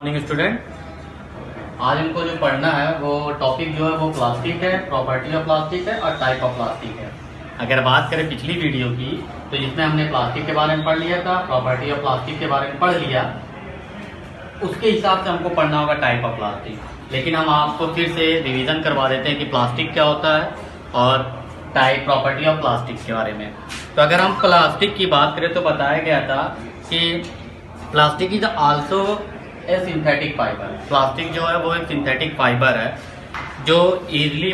Morning student, आज हमको जो पढ़ना है वो टॉपिक जो है वो प्लास्टिक है, प्रॉपर्टी ऑफ प्लास्टिक है और टाइप ऑफ प्लास्टिक है। अगर बात करें पिछली वीडियो की तो जिसमें हमने प्लास्टिक के बारे में पढ़ लिया था, प्रॉपर्टी ऑफ प्लास्टिक के बारे में पढ़ लिया, उसके हिसाब से हमको पढ़ना होगा टाइप ऑफ प्लास्टिक। लेकिन हम आपको फिर से रिवीजन करवा देते हैं कि प्लास्टिक क्या होता है और टाइप प्रॉपर्टी ऑफ प्लास्टिक के बारे में। तो अगर हम प्लास्टिक की बात करें तो बताया गया था कि plastic is also a synthetic fibre. Plastic जो है वो एक सिंथेटिक फाइबर है जो इजीली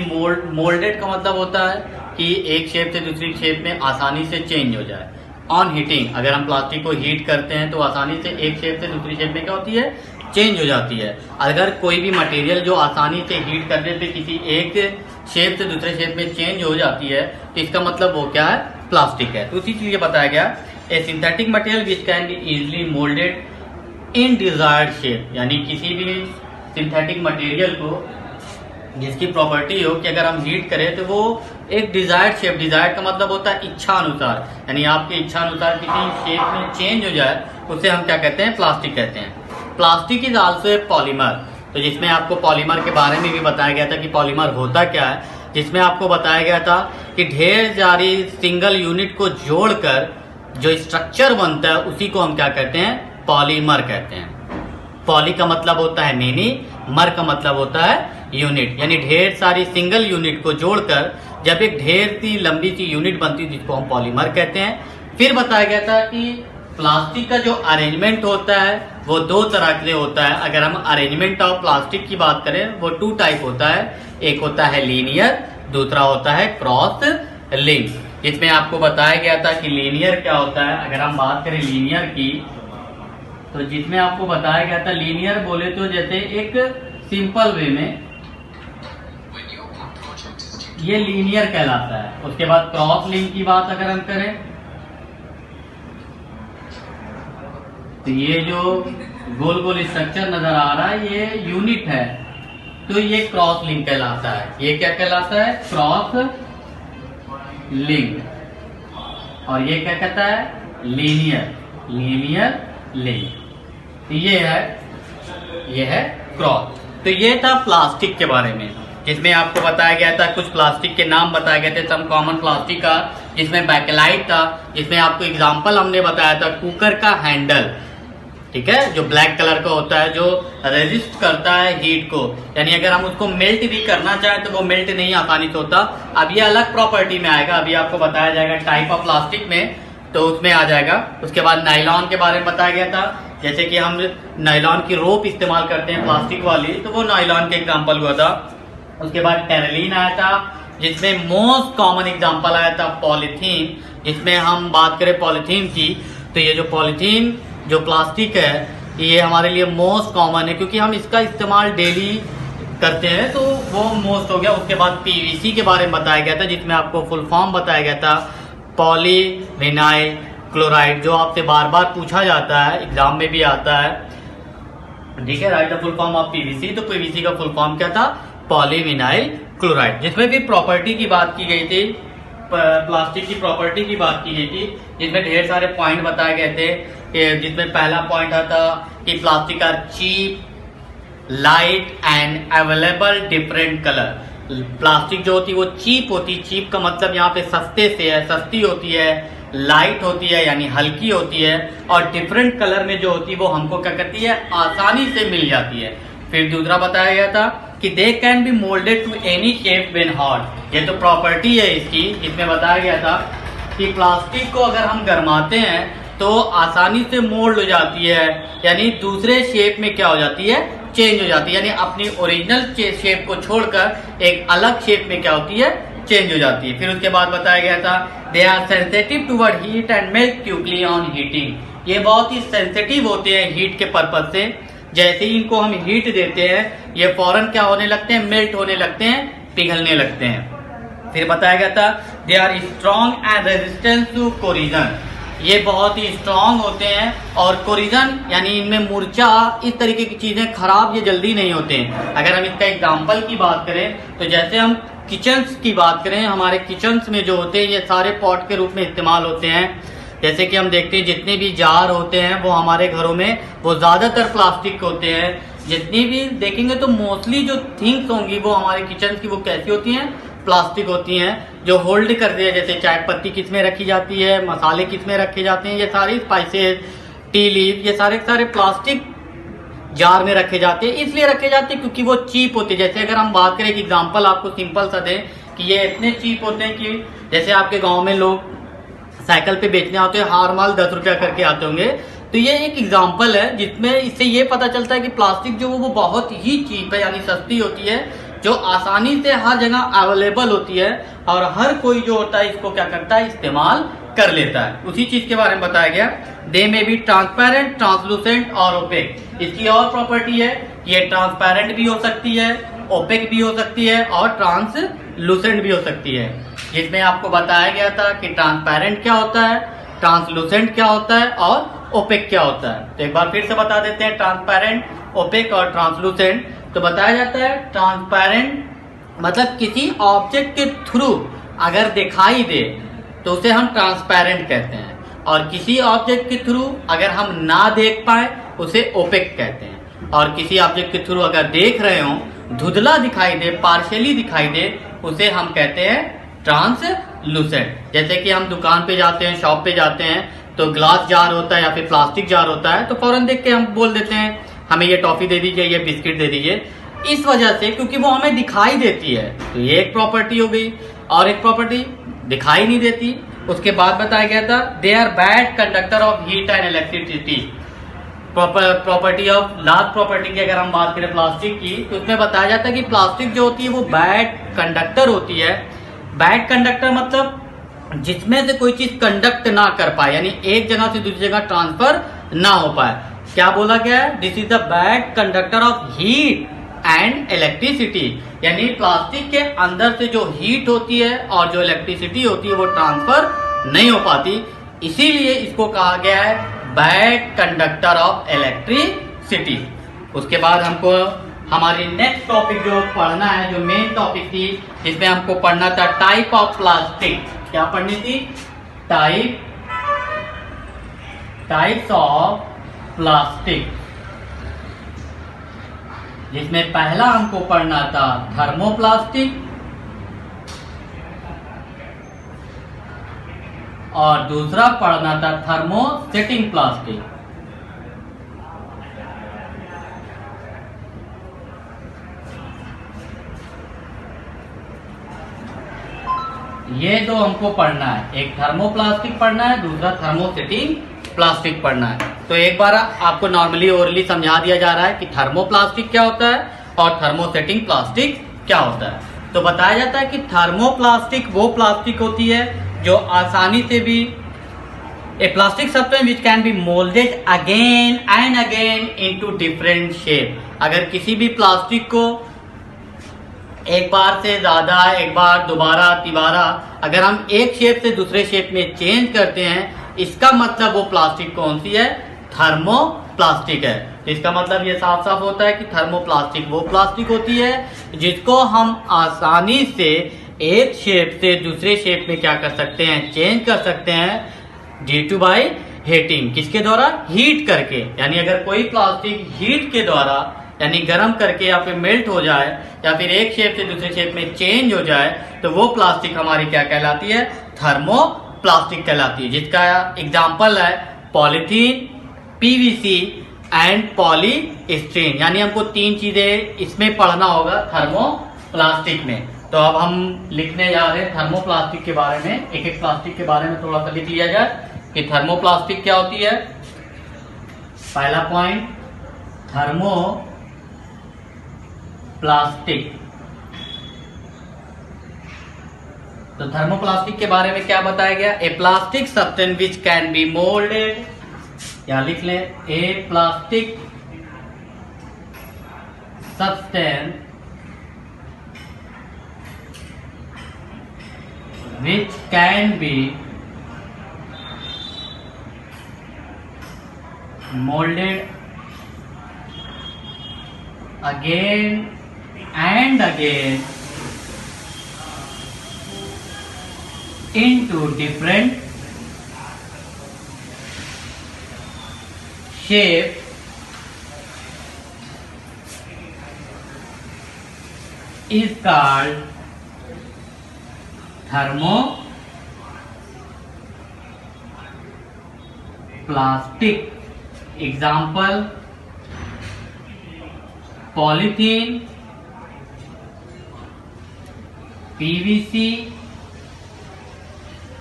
मोल्डेड का मतलब होता है कि एक शेप से दूसरी शेप में आसानी से चेंज हो जाए। ऑन हीटिंग, अगर हम प्लास्टिक को हीट करते हैं तो आसानी से एक शेप से दूसरी शेप में क्या होती है, चेंज हो जाती है। अगर कोई भी मटेरियल जो आसानी से हीट करने पे किसी एक शेप से दूसरे शेप में चेंज हो जाती है तो इसका मतलब वो क्या है, प्लास्टिक है। तो उसी चीज बताया गया, a synthetic material which can be easily moulded in desired shape, यानी किसी भी सिंथेटिक मटेरियल को जिसकी प्रॉपर्टी हो कि अगर हम हीट करें तो वो एक डिजायर्ड शेप, डिजायर्ड का मतलब होता है इच्छा अनुसार, यानी आपकी इच्छा अनुसार किसी शेप में चेंज हो जाए, उसे हम क्या कहते हैं, प्लास्टिक कहते हैं। Plastic is also a polymer. तो जिसमें आपको पॉलीमर के बारे में भी बताया गया था कि पॉलीमर होता क्या है, जिसमें आपको बताया गया था कि ढेर सारी सिंगल यूनिट को जोड़कर जो स्ट्रक्चर बनता है उसी को हम क्या कहते हैं, पॉलीमर कहते हैं। पॉली का मतलब होता है मेनी, मर का मतलब होता है यूनिट, यानी ढेर सारी सिंगल यूनिट को जोड़कर जब एक ढेर सी लंबी सी यूनिट बनती है जिसको हम पॉलीमर कहते हैं। फिर बताया गया था कि प्लास्टिक का जो अरेंजमेंट होता है वो दो तरह से होता है। अगर हम अरेंजमेंट ऑफ प्लास्टिक की बात करें वो टू टाइप होता है, एक होता है लीनियर, दूसरा होता है क्रॉस लिंक। जिसमें आपको बताया गया था कि लीनियर क्या होता है। अगर हम बात करें लीनियर की तो जिसमें आपको बताया गया था, लीनियर बोले तो जैसे एक सिंपल वे में ये लीनियर कहलाता है। उसके बाद क्रॉस लिंक की बात अगर हम करें तो ये जो गोल गोल स्ट्रक्चर नजर आ रहा है ये यूनिट है, तो ये क्रॉस लिंक कहलाता है। ये क्या कहलाता है, क्रॉस लिंक। और ये क्या कहता है, लीनियर, लीनियर लिंक। तो ये है क्रॉस। तो ये था प्लास्टिक के बारे में, जिसमें आपको बताया गया था कुछ प्लास्टिक के नाम बताए गए थे, सम कॉमन प्लास्टिक का, जिसमें बैकेलाइट था, जिसमें आपको एग्जांपल हमने बताया था कुकर का हैंडल, ठीक है, जो ब्लैक कलर का होता है, जो रेजिस्ट करता है हीट को, यानी अगर हम उसको मेल्ट भी करना चाहें तो वो मेल्ट नहीं आसानी से होता। अब ये अलग प्रॉपर्टी में आएगा, अभी आपको बताया जाएगा टाइप ऑफ प्लास्टिक में, तो उसमें आ जाएगा। उसके बाद नायलॉन के बारे में बताया गया था, जैसे कि हम नायलॉन की रोप इस्तेमाल करते हैं प्लास्टिक वाली, तो वो नायलॉन के एग्जांपल हुआ था। उसके बाद टेरेलिन आया था, जिसमें मोस्ट कॉमन एग्जांपल आया था पॉलीथीन। जिसमें हम बात करें पॉलीथीन की तो ये जो पॉलीथीन जो प्लास्टिक है ये हमारे लिए मोस्ट कॉमन है क्योंकि हम इसका इस्तेमाल डेली करते हैं, तो वो मोस्ट हो गया। उसके बाद पीवीसी के बारे में बताया गया था, जिसमें आपको फुल फॉर्म बताया गया था पॉलीविनाइल क्लोराइड, जो आपसे बार बार पूछा जाता है, एग्जाम में भी आता है, ठीक है, right the full form of PVC. तो पीवीसी का फुल फॉर्म क्या था, पॉलीविनाइल क्लोराइड। जिसमें भी प्रॉपर्टी की बात की गई थी, प्लास्टिक की प्रॉपर्टी की बात की गई थी, जिसमें ढेर सारे पॉइंट बताए गए थे, जिसमें पहला पॉइंट आता कि plastic are cheap, light and available different colour. Plastic जो होती है वो चीप होती है, चीप का मतलब यहाँ पे सस्ते से है, सस्ती होती है, लाइट होती है यानी हल्की होती है, और डिफरेंट कलर में जो होती है वो हमको क्या करती है, आसानी से मिल जाती है। फिर दूसरा बताया गया था कि they can be moulded to any shape when hot. ये तो प्रॉपर्टी है इसकी, जिसमें बताया गया था कि प्लास्टिक को अगर हम गरमाते हैं तो आसानी से मोल्ड हो जाती है, यानी दूसरे शेप में क्या हो जाती है, चेंज हो जाती है, यानी अपनी ओरिजिनल शेप को छोड़कर एक अलग शेप में क्या होती है, चेंज हो जाती है। फिर उसके बाद बताया गया था they are sensitive toward heat and melt quickly on heating. ये बहुत ही सेंसिटिव होते हैं हीट के पर्पज से, जैसे ही इनको हम हीट देते हैं ये फौरन क्या होने लगते हैं, मेल्ट होने लगते हैं, पिघलने लगते हैं। फिर बताया गया था they are strong and resistance to corrosion. ये बहुत ही स्ट्रांग होते हैं, और कोरिजन यानी इनमें मूर्छा, इस तरीके की चीजें खराब ये जल्दी नहीं होते हैं। अगर हम इसका एग्जांपल की बात करें तो जैसे हम किचन्स की बात करें, हमारे किचन्स में जो होते हैं ये सारे पॉट के रूप में इस्तेमाल होते हैं, जैसे कि हम देखते हैं जितने भी जार होते हैं वो हमारे घरों में वो ज़्यादातर प्लास्टिक के होते हैं। जितनी भी देखेंगे तो मोस्टली जो थिंग्स होंगी वो हमारे किचन की वो कैसी होती हैं, प्लास्टिक होती हैं, जो होल्ड करती है। जैसे चाय पत्ती किस में रखी जाती है, मसाले किस में रखे जाते हैं, ये सारी स्पाइसेस, टी लीव, ये सारे सारे प्लास्टिक जार में रखे जाते हैं। इसलिए रखे जाते हैं क्योंकि वो चीप होते हैं। जैसे अगर हम बात करें, एक एग्जांपल आपको सिंपल सा दें कि ये इतने चीप होते हैं कि जैसे आपके गांव में लोग साइकिल पे बेचने आते हैं, हार माल 10 रुपया करके आते होंगे। तो ये एक एग्जांपल है जिसमें इससे ये पता चलता है कि प्लास्टिक जो वो बहुत ही चीप है, यानी सस्ती होती है, जो आसानी से हर जगह अवेलेबल होती है और हर कोई जो होता है इसको क्या करता है, इस्तेमाल कर लेता है। उसी चीज के बारे में बताया गया। दे में बी ट्रांसपेरेंट, ट्रांसलूसेंट और ओपेक। इसकी और प्रॉपर्टी है कि ये ट्रांसपेरेंट भी हो सकती है, ओपेक भी हो सकती है और ट्रांसलूसेंट भी हो सकती है। जिसमें आपको बताया गया था कि ट्रांसपेरेंट क्या होता है, ट्रांसलूसेंट क्या होता है और ओपेक क्या होता है। तो एक बार फिर से बता देते हैं, ट्रांसपेरेंट, ओपेक और ट्रांसलूसेंट। तो बताया जाता है ट्रांसपेरेंट मतलब किसी ऑब्जेक्ट के थ्रू अगर दिखाई दे तो उसे हम ट्रांसपेरेंट कहते हैं, और किसी ऑब्जेक्ट के थ्रू अगर हम ना देख पाए उसे ओपेक कहते हैं, और किसी ऑब्जेक्ट के थ्रू अगर देख रहे हो, धुंधला दिखाई दे, पार्शियली दिखाई दे, उसे हम कहते हैं ट्रांसलूसेंट। जैसे कि हम दुकान पे जाते हैं, शॉप पे जाते हैं, तो ग्लास जार होता है या फिर प्लास्टिक जार होता है, तो फौरन देख के हम बोल देते हैं हमें ये टॉफी दे दीजिए, ये बिस्किट दे दीजिए, इस वजह से क्योंकि वो हमें दिखाई देती है। तो ये एक प्रॉपर्टी हो गई। और एक प्रॉपर्टी दिखाई नहीं देती, उसके बाद बताया गया था they are bad conductor of heat and electricity. Property of last property की अगर हम बात करें प्लास्टिक की, तो उसमें बताया जाता है कि प्लास्टिक जो होती है वो बैड कंडक्टर होती है। बैड कंडक्टर मतलब जिसमें से कोई चीज कंडक्ट ना कर पाए, यानी एक जगह से दूसरी जगह ट्रांसफर ना हो पाए। क्या बोला गया है, this is the bad conductor of heat and electricity, यानी प्लास्टिक के अंदर से जो हीट होती है और जो इलेक्ट्रिसिटी होती है वो ट्रांसफर नहीं हो पाती, इसीलिए इसको कहा गया है बैड कंडक्टर ऑफ इलेक्ट्रिसिटी। उसके बाद हमको हमारी नेक्स्ट टॉपिक जो पढ़ना है, जो मेन टॉपिक थी, जिसमें हमको पढ़ना था टाइप ऑफ प्लास्टिक। क्या पढ़नी थी, टाइप्स ऑफ प्लास्टिक, जिसमें पहला हमको पढ़ना था थर्मोप्लास्टिक और दूसरा पढ़ना था थर्मोसेटिंग प्लास्टिक। ये दो हमको पढ़ना है, एक थर्मोप्लास्टिक पढ़ना है, दूसरा थर्मोसेटिंग प्लास्टिक पढ़ना है। तो एक बार आपको नॉर्मली ओरली समझा दिया जा रहा है कि थर्मोप्लास्टिक क्या होता है और थर्मोसेटिंग प्लास्टिक क्या होता है। तो बताया जाता है कि थर्मोप्लास्टिक वो प्लास्टिक होती है जो आसानी से भी a plastic substance which can be moulded again and again into different shape. अगर किसी भी प्लास्टिक को एक बार से ज्यादा, एक बार, दोबारा, तिबारा अगर हम एक शेप से दूसरे शेप में चेंज करते हैं, इसका मतलब वो प्लास्टिक कौन सी है, थर्मोप्लास्टिक है। तो इसका मतलब ये साफ साफ होता है कि थर्मोप्लास्टिक वो प्लास्टिक होती है जिसको हम आसानी से एक शेप से दूसरे शेप में क्या कर सकते हैं, चेंज कर सकते हैं ड्यू टू बाय हीटिंग। किसके द्वारा, हीट करके। यानी अगर कोई प्लास्टिक हीट के द्वारा यानी गर्म करके या फिर मेल्ट हो जाए या फिर एक शेप से दूसरे शेप में चेंज हो जाए, तो वो प्लास्टिक हमारी क्या कहलाती है, थर्मोप्लास्टिक कहलाती है। जिसका एग्जाम्पल है पॉलीथीन, पीवीसी एंड पॉलीस्टीरीन। यानी हमको तीन चीजें इसमें पढ़ना होगा थर्मोप्लास्टिक में। तो अब हम लिखने जा रहे हैं थर्मोप्लास्टिक के बारे में। एक एक प्लास्टिक के बारे में थोड़ा सा लिख लिया जाए कि थर्मोप्लास्टिक क्या होती है। पहला पॉइंट, थर्मोप्लास्टिक तो थर्मोप्लास्टिक के बारे में क्या बताया गया, a plastic substance which can be moulded, या लिख लें a plastic substance which can be molded again and again into different shape is called thermoplastic. Example: polythene, PVC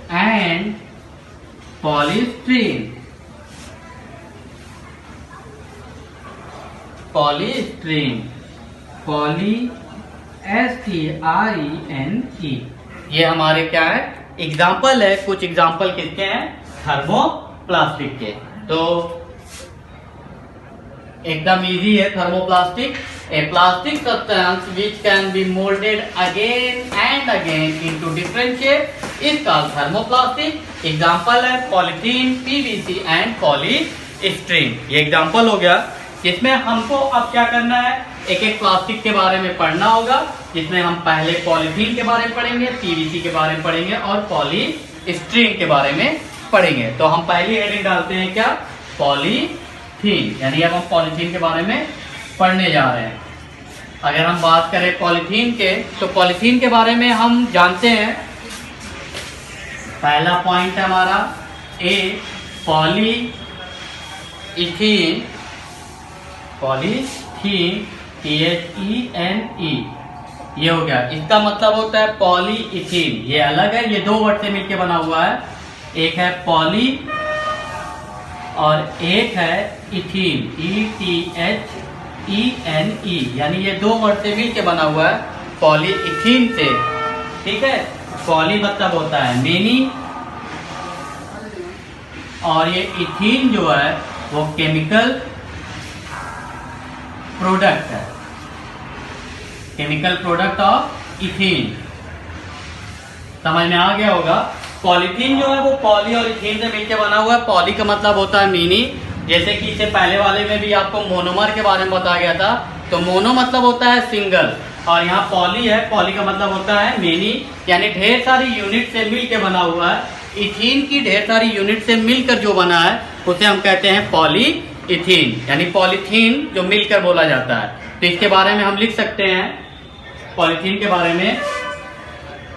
and polystyrene. polystyrene, polystyrene, ये हमारे क्या है, एग्जाम्पल है। कुछ example किसके हैं? थर्मोप्लास्टिक के। तो एकदम इजी है। Thermoplastic, A plastic substance which can be moulded again and again into different shape is called thermoplastic. Example है पॉलीथीन, पीवीसी एंड पॉलीस्टीरीन। ये एग्जाम्पल हो गया। जिसमें हमको अब क्या करना है, एक एक प्लास्टिक के बारे में पढ़ना होगा। जिसमें हम पहले पॉलीथीन के बारे में पढ़ेंगे, पीवीसी के बारे में पढ़ेंगे और पॉलीस्टीरीन के बारे में पढ़ेंगे। तो हम पहली हेडिंग डालते हैं क्या? पॉलीथीन। यानी अब हम पॉलीथीन के बारे में पढ़ने जा रहे हैं। अगर हम बात करें पॉलीथीन के, तो पॉलीथीन के बारे में हम जानते हैं, पहला पॉइंट है हमारा ए, पॉलीइथीन, पॉलीथीन THENE, ये हो गया। इसका मतलब होता है पॉलीइथीन। ये अलग है, ये दो वर्ड से मिलकर बना हुआ है। एक है पॉली और एक है इथीन, ETHENE, यानी ये दो वर्ड से मिलकर बना हुआ है पॉलीइथीन से। ठीक है, पॉली मतलब होता है मेनी और ये इथीन जो है वो केमिकल प्रोडक्ट है, केमिकल प्रोडक्ट ऑफ इथीन। समझ में आ गया होगा। पॉलीथीन जो है वो पॉली और इथीन से मिलकर बना हुआ है। पॉली का मतलब होता है मेनी, जैसे कि इससे पहले वाले में भी आपको मोनोमर के बारे में बताया गया था। तो मोनो मतलब होता है सिंगल और यहाँ पॉली है, पॉली का मतलब होता है मेनी, यानी ढेर सारी यूनिट से मिलकर बना हुआ है। इथीन की ढेर सारी यूनिट से मिलकर जो बना है उसे हम कहते हैं पॉलीइथीन, यानी पॉलीथीन जो मिलकर बोला जाता है। तो इसके बारे में हम लिख सकते हैं पॉलीथीन के बारे में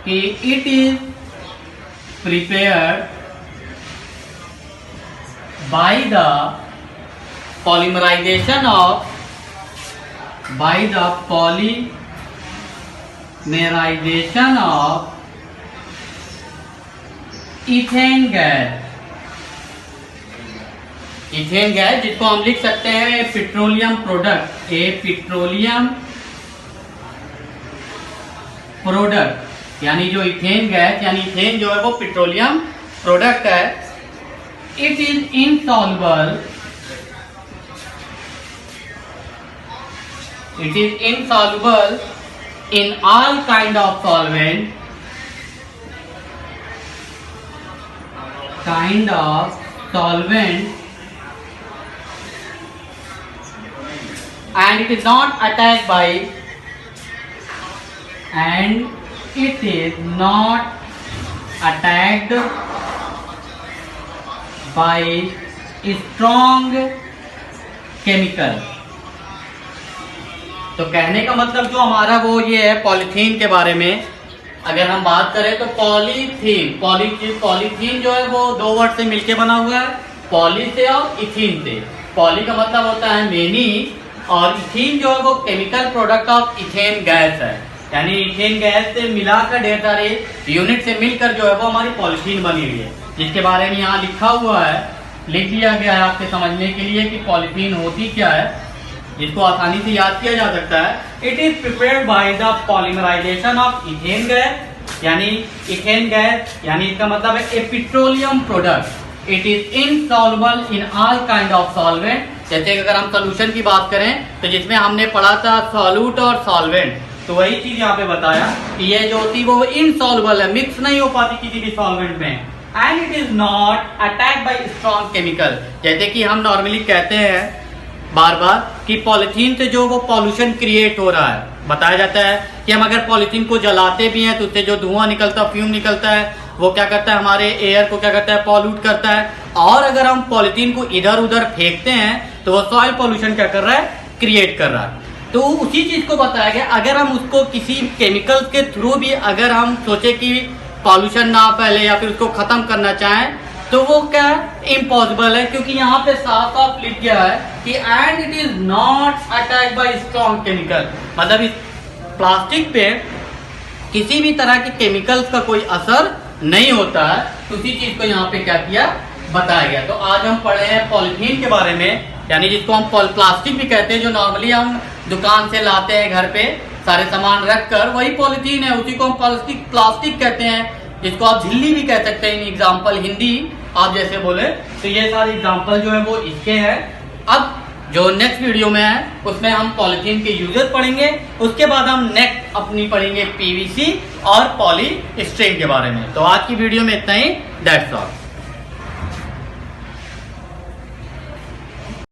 कि it is prepared by the polymerisation of ethene gas. Ethene gas जिसको हम लिख सकते हैं petroleum product, a petroleum product, यानी जो इथेन गैस, यानी इथेन जो है वो पेट्रोलियम प्रोडक्ट है। It is insoluble, it is insoluble in all kind of solvent, and it is not attacked by strong chemical। तो कहने का मतलब जो हमारा वो ये है पॉलीथीन के बारे में। अगर हम बात करें तो पॉलीथीन जो है वो दो वर्ड से मिलके बना हुआ है, पॉली से और इथीन से। पॉली का मतलब होता है मेनी और इथीन जो है वो chemical product of ethene gas है, यानी इथेन गैस से मिलाकर ढेर सारे यूनिट से मिलकर जो है वो हमारी पॉलीथीन बनी हुई है, जिसके बारे में यहाँ लिखा हुआ है, लिख दिया गया है आपके समझने के लिए कि पॉलीथीन होती क्या है, जिसको आसानी से याद किया जा सकता है। It is prepared by the polymerisation of ethene gas, यानी इथेन गैस, यानी इसका मतलब है a petroleum product. It is insoluble in all kind of solvent. जैसे अगर हम सोल्यूशन की बात करें तो जिसमें हमने पढ़ा था सॉल्यूट और सॉल्वेंट, तो वही चीज यहाँ पे बताया कि ये जो होती है वो इनसॉल्युबल है, मिक्स नहीं हो पाती किसी भी सॉल्वेंट में। And it is not attacked by strong chemical. जैसे कि हम नॉर्मली कहते हैं बार बार कि पॉलीथीन से जो वो पॉल्यूशन क्रिएट हो रहा है, बताया जाता है कि हम अगर पॉलीथीन को जलाते भी हैं तो उससे जो धुआं निकलता है, फ्यूम निकलता है, वो क्या करता है, हमारे एयर को क्या करता है, पॉल्यूट करता है। और अगर हम पॉलिथीन को इधर उधर फेंकते हैं तो वो सॉइल पोल्यूशन क्या कर रहा है, क्रिएट कर रहा है। तो उसी चीज को बताया गया, अगर हम उसको किसी केमिकल के थ्रू भी अगर हम सोचे कि पॉल्यूशन ना फैले या फिर उसको खत्म करना चाहें तो वो क्या है, इम्पॉसिबल है, क्योंकि यहाँ पे साफ साफ लिख गया है कि and it is not attack by strong chemical, मतलब इस प्लास्टिक पे किसी भी तरह के केमिकल्स का कोई असर नहीं होता है। तो उसी चीज को यहाँ पे क्या किया, बताया गया। तो आज हम पढ़े हैं पॉलिथीन के बारे में, यानी जिसको हम प्लास्टिक भी कहते हैं, जो नॉर्मली हम दुकान से लाते हैं घर पे सारे सामान रख कर, वही पॉलिथीन है, उसी को हम प्लास्टिक कहते हैं, जिसको आप झिल्ली भी कह सकते हैं। एग्जाम्पल हिंदी आप जैसे बोले, तो ये सारे एग्जाम्पल जो है वो इसके हैं। अब जो नेक्स्ट वीडियो में है उसमें हम पॉलिथीन के यूजेस पढ़ेंगे, उसके बाद हम नेक्स्ट अपनी पढ़ेंगे पीवीसी और पॉलीस्टीरीन के बारे में। तो आज की वीडियो में इतना ही, दैट्स ऑल।